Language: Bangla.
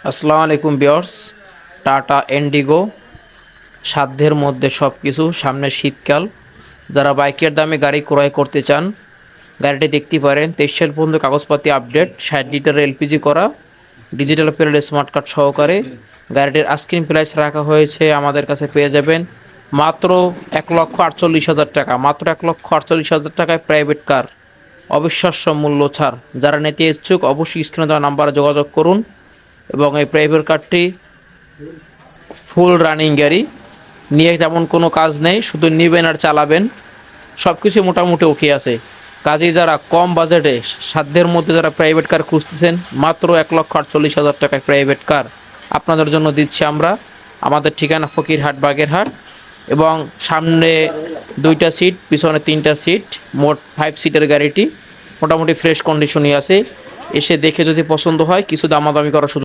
আসসালামু আলাইকুম ভিউয়ার্স। টাটা ইন্ডিগো সাধ্যের মধ্যে সব কিছু, সামনে শীতকাল। যারা বাইকের দামে গাড়ি ক্রয় করতে চান গাড়িটি দেখতে পারেন। 23 সাল পর্যন্ত কাগজপাতি আপডেট, 60 লিটার এলপিজি করা, ডিজিটাল প্লেট স্মার্ট কার্ড সহকারে গাড়িটির আস্কিং প্রাইস রাখা হয়েছে। আমাদের কাছে পেয়ে যাবেন মাত্র 1,48,000 টাকা। মাত্র 1,48,000 টাকায় প্রাইভেট কার, অবিশ্বাস্য মূল্য ছাড়। যারা নিতে ইচ্ছুক অবশ্যই স্ক্রিনে দেওয়া নাম্বারে যোগাযোগ করুন। এবং এই প্রাইভেট কারটি ফুল রানিং গাড়ি, নিয়ে তেমন কোনো কাজ নেই, শুধু নেবেন আর চালাবেন, সব কিছু মোটামুটি ওকে আছে। কাজেই যারা কম বাজেটে সাধ্যের মধ্যে যারা প্রাইভেট কার খুঁজতেছেন, মাত্র 1,48,000 টাকায় প্রাইভেট কার আপনাদের জন্য দিচ্ছি আমরা। আমাদের ঠিকানা ফকিরহাট বাগেরহাট, এবং সামনে 2টা সিট, পিছনে 3টা সিট, মোট 5 সিটের গাড়িটি মোটামুটি ফ্রেশ কন্ডিশনই আছে। এসে দেখে যদি পছন্দ হয় কিছু দামাদামি করার সুযোগ